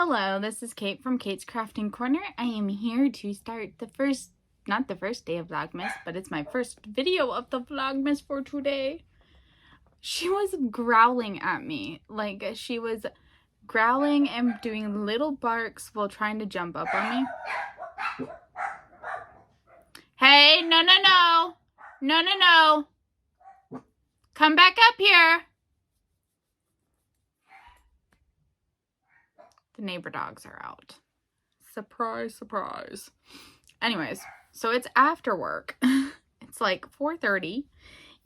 Hello, this is Kate from Kate's Crafting Corner. I am here to start not the first day of Vlogmas, but it's my first video of the Vlogmas for today. She was growling at me. Like, she was growling and doing little barks while trying to jump up on me. Hey, no, no, no. No, no, no. Come back up here. The neighbor dogs are out. Surprise, surprise. Anyways, so it's after work. It's like 4:30.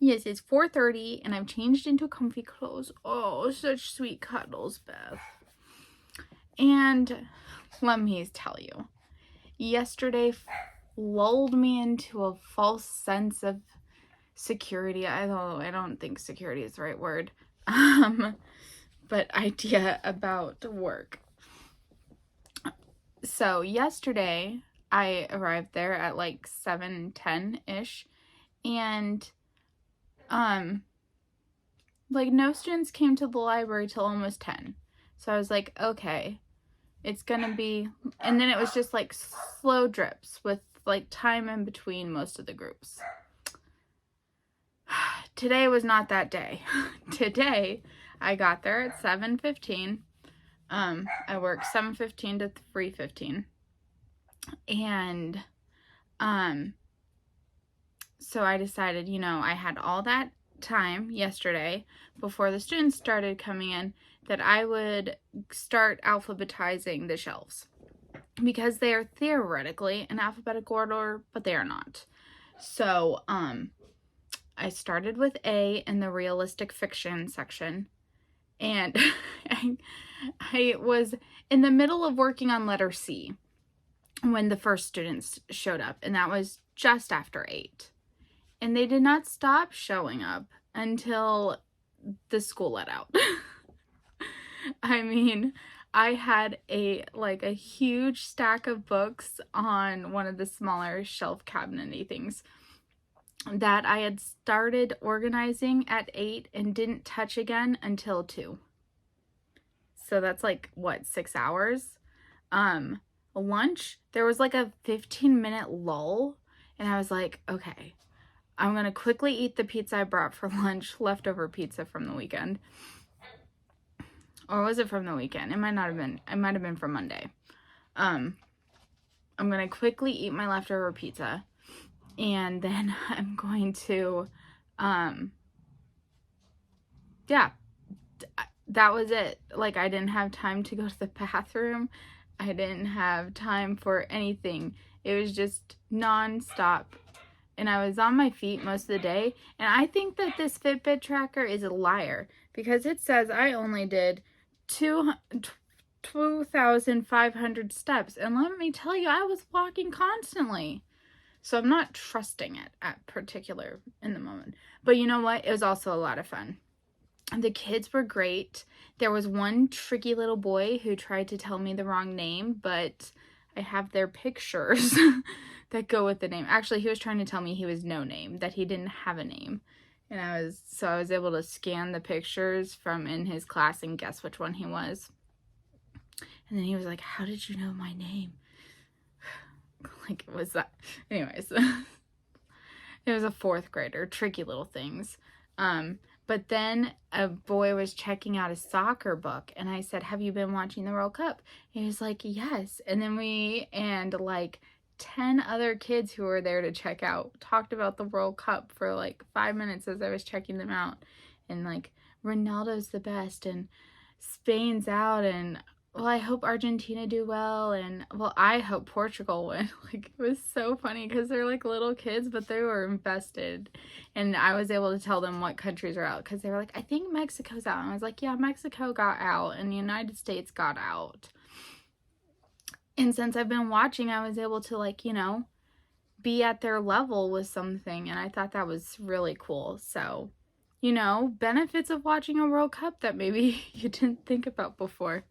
Yes, it's 4:30 and I've changed into comfy clothes. Oh, such sweet cuddles, Beth. And let me tell you, yesterday lulled me into a false sense of security. I don't think security is the right word. But idea about work. So yesterday I arrived there at like 7:10-ish, and like no students came to the library till almost 10. So I was like, okay, it's gonna be, and then it was just like slow drips with like time in between most of the groups. Today was not that day. Today I got there at 7:15. I worked 7:15 to 3:15. And so I decided, I had all that time yesterday before the students started coming in that I would start alphabetizing the shelves, because they are theoretically in alphabetical order, but they are not. So I started with A in the realistic fiction section, and I was in the middle of working on letter C when the first students showed up, and that was just after 8. And they did not stop showing up until the school let out. I mean, I had a huge stack of books on one of the smaller shelf cabinet-y things that I had started organizing at 8 and didn't touch again until 2. So that's like, what, 6 hours? Lunch, there was like a 15-minute lull, and I was like, okay, I'm going to quickly eat the pizza I brought for lunch, leftover pizza from the weekend. Or was it from the weekend? It might not have been. It might have been from Monday. I'm going to quickly eat my leftover pizza, and then I'm going to, yeah, that was it. Like, I didn't have time to go to the bathroom. I didn't have time for anything. It was just non-stop. And I was on my feet most of the day. And I think that this Fitbit tracker is a liar, because it says I only did 2,500 steps. And let me tell you, I was walking constantly. So I'm not trusting it in the moment. But you know what? It was also a lot of fun. The kids were great. There was one tricky little boy who tried to tell me the wrong name, but I have their pictures that go with the name. Actually, he was trying to tell me he was no name, that he didn't have a name. And I was able to scan the pictures from in his class and guess which one he was. And then he was like, "How did you know my name?" Like, it was that. Anyways, it was a 4th grader, tricky little things. But then a boy was checking out a soccer book, and I said, "Have you been watching the World Cup?" And he was like, "Yes." And then like 10 other kids who were there to check out talked about the World Cup for like 5 minutes as I was checking them out. And like, Ronaldo's the best, and Spain's out, and well, I hope Argentina do well, and well, I hope Portugal win. Like, it was so funny because they're like little kids, but they were invested. And I was able to tell them what countries are out, because they were like, "I think Mexico's out." And I was like, "Yeah, Mexico got out and the United States got out." And since I've been watching, I was able to be at their level with something, and I thought that was really cool. So, benefits of watching a World Cup that maybe you didn't think about before.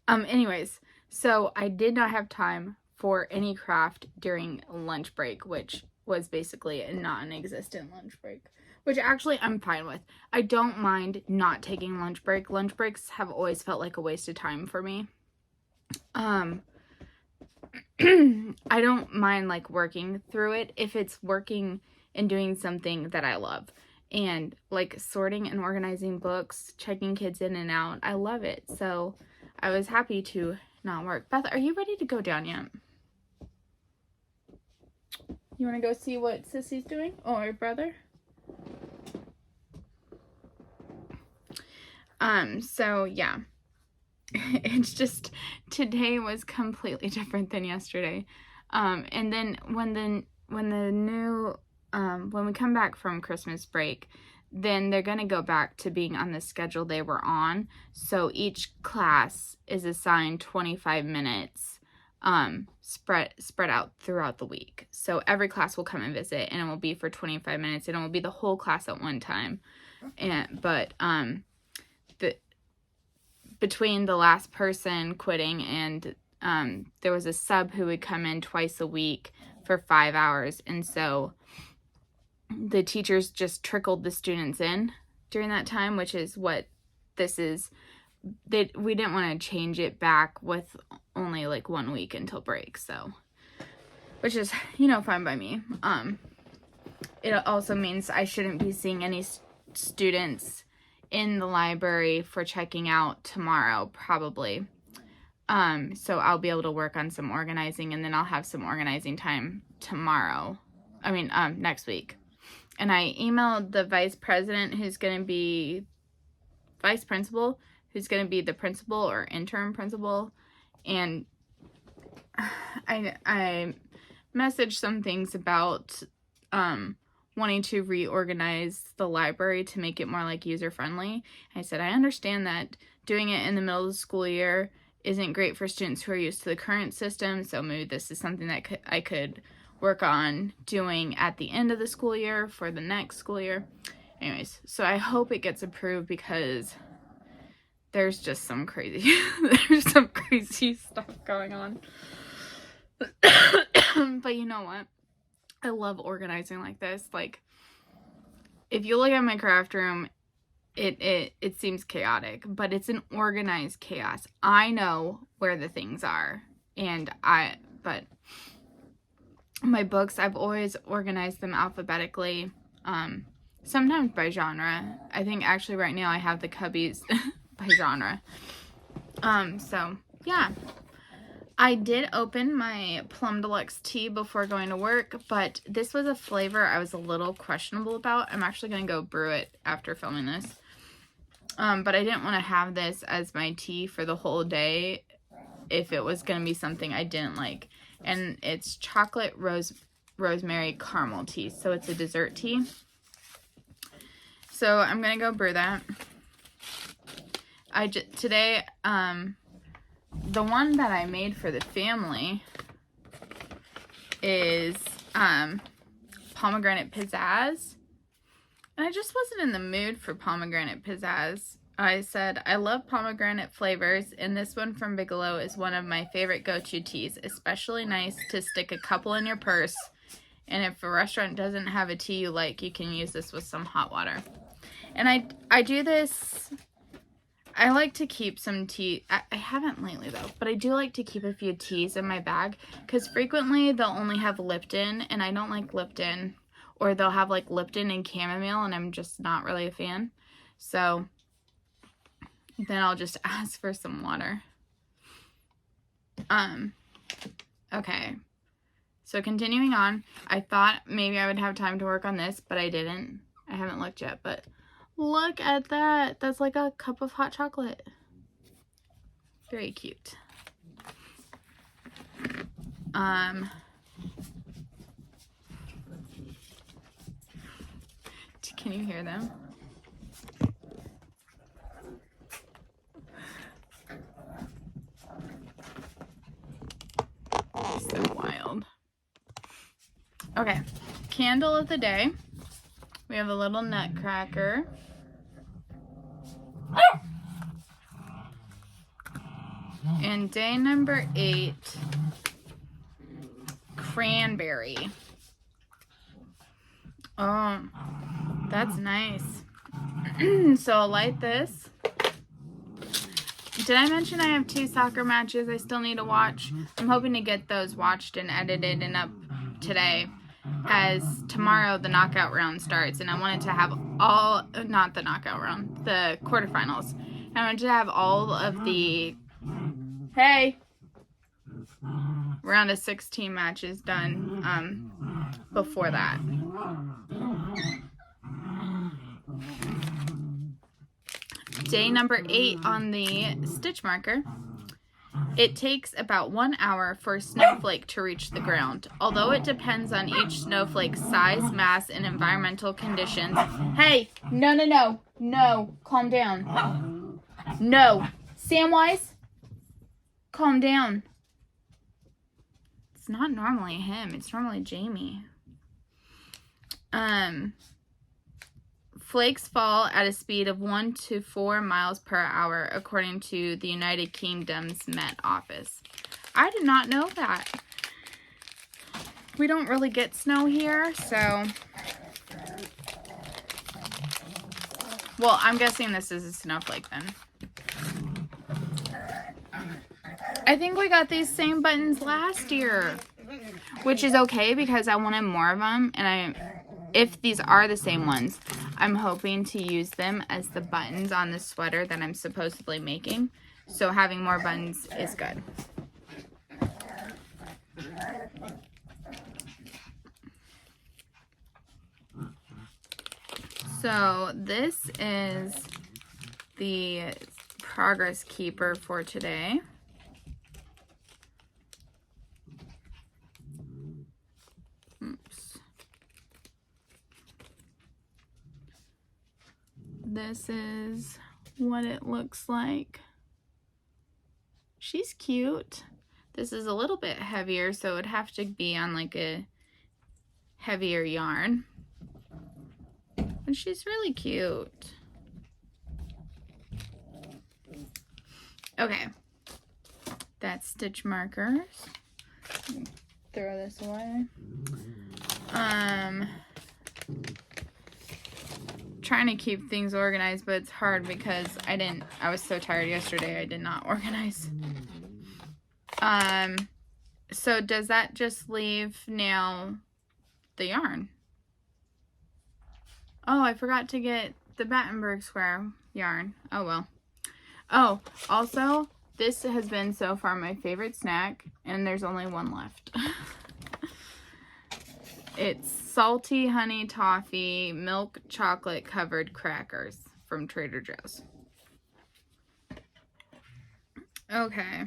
Anyways, so I did not have time for any craft during lunch break, which was basically a non-existent lunch break, which actually I'm fine with. I don't mind not taking lunch break. Lunch breaks have always felt like a waste of time for me. I don't mind like working through it if it's working and doing something that I love. And like sorting and organizing books, checking kids in and out, I love it. So I was happy to not work. Beth, are you ready to go down yet? You want to go see what Sissy's doing? Or your brother? So yeah. It's just, today was completely different than yesterday. And then when we come back from Christmas break, then they're going to go back to being on the schedule they were on. So each class is assigned 25 minutes, spread out throughout the week. So every class will come and visit, and it will be for 25 minutes, and it will be the whole class at one time. But between the last person quitting and there was a sub who would come in twice a week for 5 hours, and so the teachers just trickled the students in during that time, which is what this is. We didn't want to change it back with only like 1 week until break, so, which is, fine by me. It also means I shouldn't be seeing any students in the library for checking out tomorrow, probably. So I'll be able to work on some organizing, and then I'll have some organizing time next week. And I emailed the vice principal, who's going to be the principal or interim principal, and I messaged some things about wanting to reorganize the library to make it more like user-friendly. I said, I understand that doing it in the middle of the school year isn't great for students who are used to the current system, so maybe this is something that I could work on doing at the end of the school year for the next school year. Anyways, so I hope it gets approved, because there's just some crazy stuff going on. But you know what? I love organizing like this. Like, if you look at my craft room, it seems chaotic, but it's an organized chaos. I know where the things are, but my books, I've always organized them alphabetically, sometimes by genre. I think actually right now I have the cubbies by genre. So yeah. I did open my Plum Deluxe tea before going to work, but this was a flavor I was a little questionable about. I'm actually going to go brew it after filming this. But I didn't want to have this as my tea for the whole day if it was going to be something I didn't like. And it's chocolate rosemary caramel tea, so it's a dessert tea. So I'm going to go brew that. Today, the one that I made for the family is pomegranate pizzazz. And I just wasn't in the mood for pomegranate pizzazz. I said, I love pomegranate flavors, and this one from Bigelow is one of my favorite go-to teas. Especially nice to stick a couple in your purse. And if a restaurant doesn't have a tea you like, you can use this with some hot water. And I do this... I like to keep some tea. I haven't lately though, but I do like to keep a few teas in my bag, because frequently they'll only have Lipton, and I don't like Lipton, or they'll have like Lipton and chamomile, and I'm just not really a fan. So then I'll just ask for some water. Okay. So continuing on, I thought maybe I would have time to work on this, but I didn't. I haven't looked yet, but look at that. That's like a cup of hot chocolate. Very cute. Can you hear them? So wild. Okay, candle of the day. We have a little nutcracker. And day number 8, cranberry. Oh, that's nice. So I'll light this. did I mention I have 2 soccer matches I still need to watch? I'm hoping to get those watched and edited and up today, as tomorrow the knockout round starts, and I wanted to have all, not the knockout round, the quarterfinals. I wanted to have all of the, hey, round of 16 matches done before that. Day number 8 on the stitch marker. It takes about 1 hour for a snowflake to reach the ground. Although it depends on each snowflake's size, mass, and environmental conditions. Hey, no, calm down. No, Samwise, calm down. It's not normally him, it's normally Jamie. Flakes fall at a speed of 1 to 4 miles per hour, according to the United Kingdom's Met Office. I did not know that. We don't really get snow here, so... Well, I'm guessing this is a snowflake then. I think we got these same buttons last year, which is okay because I wanted more of them, and if these are the same ones, I'm hoping to use them as the buttons on the sweater that I'm supposedly making. So having more buttons is good. So this is the progress keeper for today. Oops. This is what it looks like. She's cute. This is a little bit heavier, so it'd have to be on like a heavier yarn. And she's really cute. Okay. That's stitch markers. Throw this away. Trying to keep things organized, but it's hard because I was so tired yesterday I did not organize. So does that just leave now the yarn? Oh, I forgot to get the Battenberg square yarn. Oh well. Oh, also, this has been so far my favorite snack, and there's only one left. It's salty honey toffee milk chocolate covered crackers from Trader Joe's. Okay.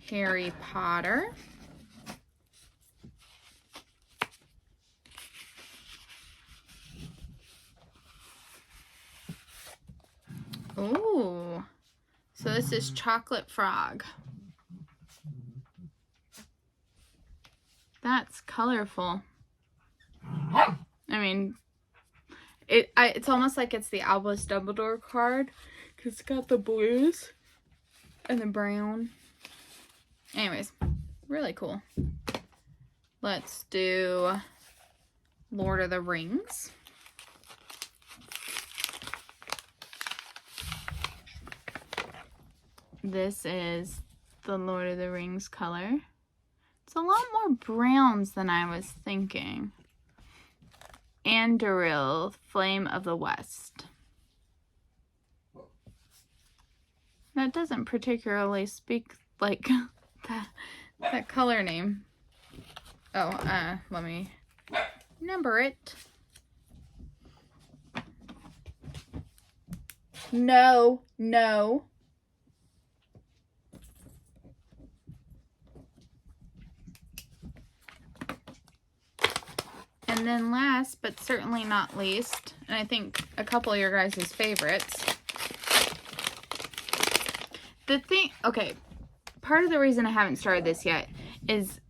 Harry Potter. Ooh. So this is Chocolate Frog. That's colorful. I mean, it's almost like it's the Albus Dumbledore card, because it's got the blues and the brown. Anyways, really cool. Let's do Lord of the Rings. This is the Lord of the Rings color. It's a lot more browns than I was thinking. Anduril, Flame of the West. That doesn't particularly speak like that color name. Oh, let me number it. No. And then last, but certainly not least, and I think a couple of your guys' favorites. Okay, part of the reason I haven't started this yet is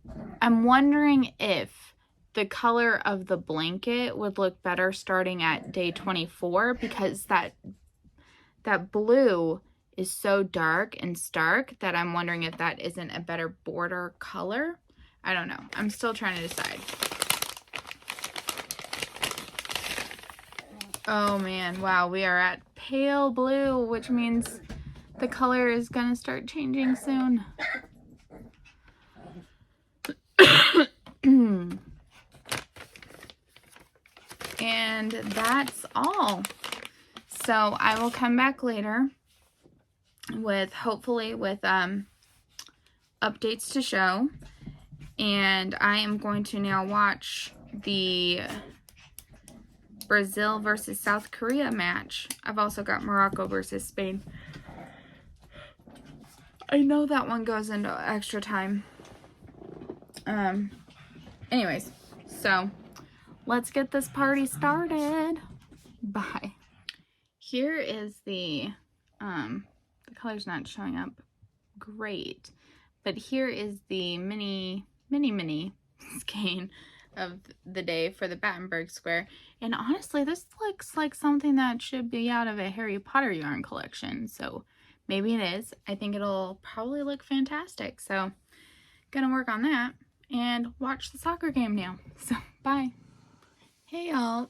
I'm wondering if the color of the blanket would look better starting at day 24, because that blue is so dark and stark that I'm wondering if that isn't a better border color. I don't know. I'm still trying to decide. Oh man, wow, we are at pale blue, which means the color is gonna start changing soon. And that's all. So I will come back later with hopefully with updates to show. And I am going to now watch the Brazil versus South Korea match. I've also got Morocco versus Spain. I know that one goes into extra time. Anyways, so let's get this party started. Bye. Here is the color's not showing up great, but here is the mini skein of the day for the Battenberg square. And honestly, this looks like something that should be out of a Harry Potter yarn collection, so maybe it is. I think it'll probably look fantastic, so gonna work on that and watch the soccer game now. So bye. Hey y'all.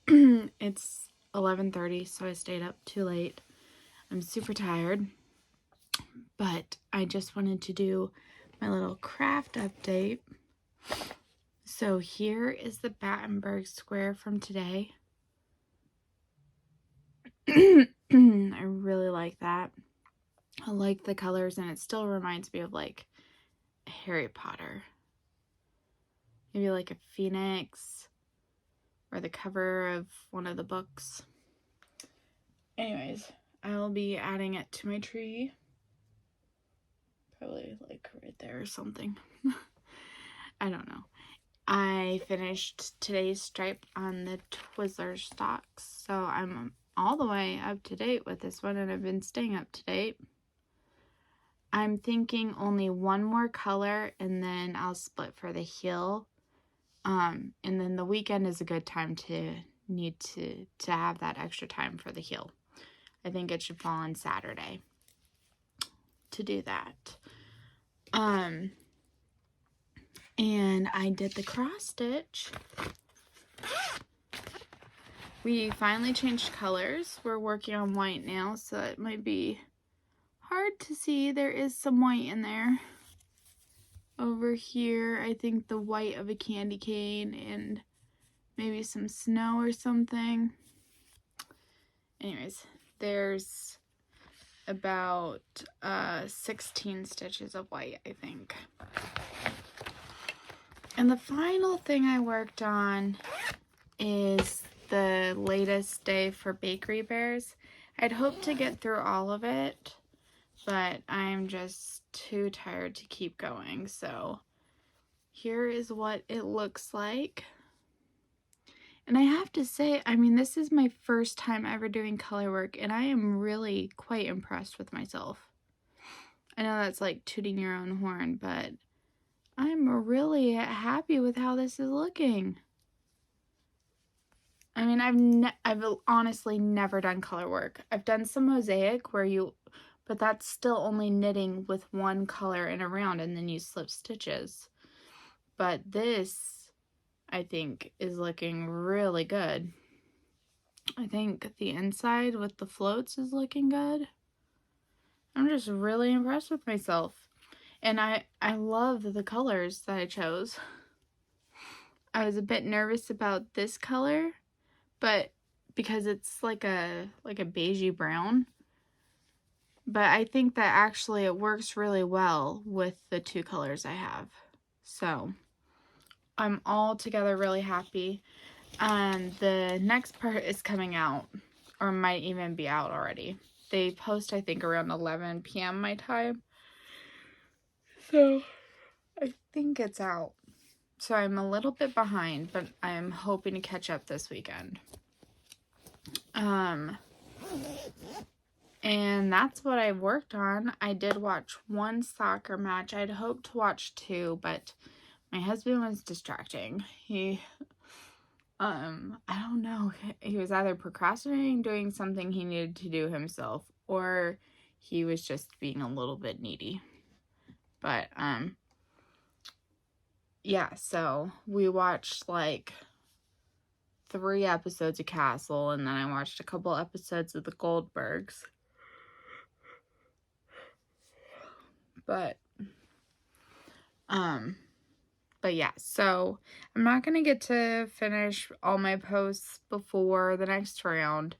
It's 11:30, so I stayed up too late. I'm super tired, but I just wanted to do my little craft update. So here is the Battenberg square from today. I really like that. I like the colors, and it still reminds me of like Harry Potter. Maybe like a phoenix or the cover of one of the books. Anyways, I'll be adding it to my tree. Probably like right there or something. I don't know. I finished today's stripe on the Twizzler stocks, so I'm all the way up to date with this one, and I've been staying up to date. I'm thinking only one more color, and then I'll split for the heel. And then the weekend is a good time to need to have that extra time for the heel. I think it should fall on Saturday to do that. And I did the cross stitch. We finally changed colors. We're working on white now, so it might be hard to see. There is some white in there. Over here, I think the white of a candy cane and maybe some snow or something. Anyways, there's about 16 stitches of white, I think. And the final thing I worked on is the latest day for Bakery Bears. I'd hoped to get through all of it, but I'm just too tired to keep going. So here is what it looks like. And I have to say, I mean, this is my first time ever doing color work, and I am really quite impressed with myself. I know that's like tooting your own horn, but I'm really happy with how this is looking. I mean, I've honestly never done color work. I've done some mosaic but that's still only knitting with one color in a round, and then you slip stitches. But this, I think, is looking really good. I think the inside with the floats is looking good. I'm just really impressed with myself. And I love the colors that I chose. I was a bit nervous about this color, but because it's like a beigey brown. But I think that actually it works really well with the two colors I have. So I'm altogether really happy. And the next part is coming out, or might even be out already. They post, I think, around 11 p.m. my time. So I think it's out. So I'm a little bit behind, but I'm hoping to catch up this weekend. And that's what I worked on. I did watch one soccer match. I'd hoped to watch two, but my husband was distracting. I don't know. He was either procrastinating, doing something he needed to do himself, or he was just being a little bit needy. But, yeah, so we watched like 3 episodes of Castle, and then I watched a couple episodes of The Goldbergs. But yeah, so I'm not going to get to finish all my posts before the next round.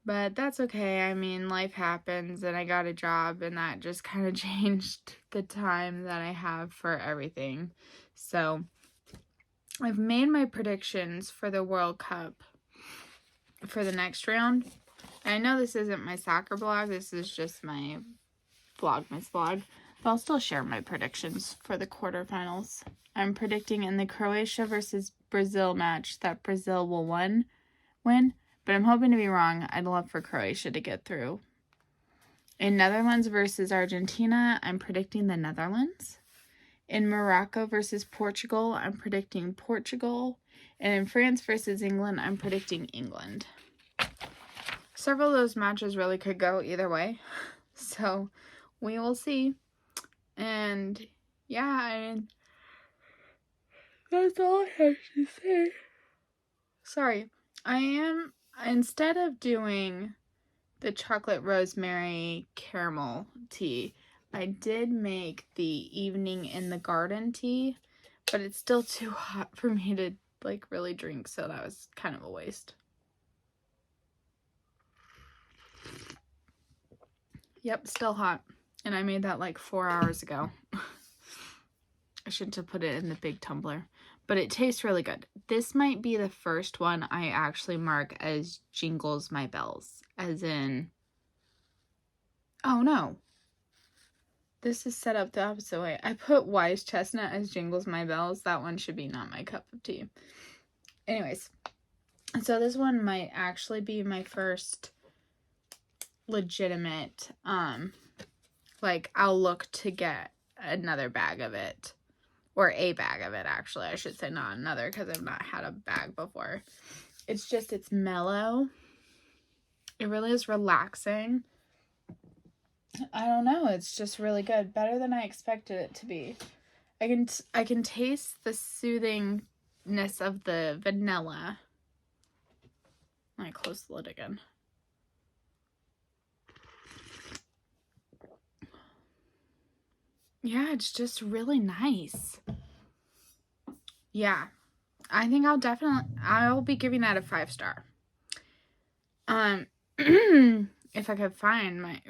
But that's okay. I mean, life happens, and I got a job, and that just kind of changed the time that I have for everything. So I've made my predictions for the World Cup for the next round. And I know this isn't my soccer blog. This is just my Vlogmas blog. But I'll still share my predictions for the quarterfinals. I'm predicting in the Croatia versus Brazil match that Brazil will win. But I'm hoping to be wrong. I'd love for Croatia to get through. In Netherlands versus Argentina, I'm predicting the Netherlands. In Morocco versus Portugal, I'm predicting Portugal. And in France versus England, I'm predicting England. Several of those matches really could go either way. So we will see. And yeah, that's all I have to say. Sorry. Instead of doing the chocolate rosemary caramel tea, I did make the evening in the garden tea, but it's still too hot for me to like really drink, so that was kind of a waste. Yep, still hot. And I made that like 4 hours ago. I shouldn't have put it in the big tumbler. But it tastes really good. This might be the first one I actually mark as Jingles My Bells. As in... Oh, no. This is set up the opposite way. I put Wise Chestnut as Jingles My Bells. That one should be not my cup of tea. Anyways. So this one might actually be my first legitimate, like, I'll look to get another bag of it. Or a bag of it, actually. I should say not another, because I've not had a bag before. It's mellow. It really is relaxing. I don't know. It's just really good. Better than I expected it to be. I can taste the soothingness of the vanilla. Let me close the lid again. Yeah, it's just really nice. Yeah. I think I'll be giving that a 5-star. If I could find my,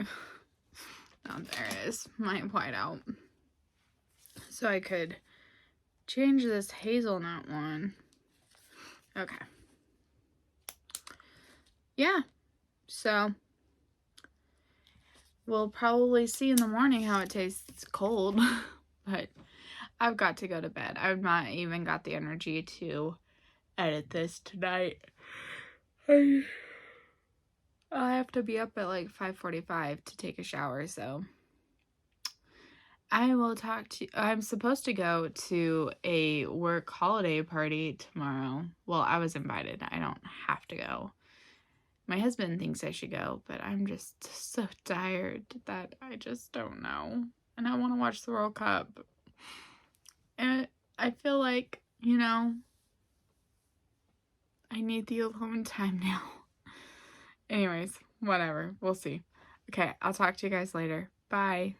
oh, there it is, my whiteout. So I could change this hazelnut one. Okay. Yeah. So we'll probably see in the morning how it tastes cold. But I've got to go to bed. I've not even got the energy to edit this tonight. I have to be up at like 5:45 to take a shower, so I will talk to you. I'm supposed to go to a work holiday party tomorrow. Well, I was invited. I don't have to go. My husband thinks I should go, but I'm just so tired that I just don't know. And I want to watch the World Cup. And I feel like, you know, I need the alone time now. Anyways, whatever. We'll see. Okay, I'll talk to you guys later. Bye.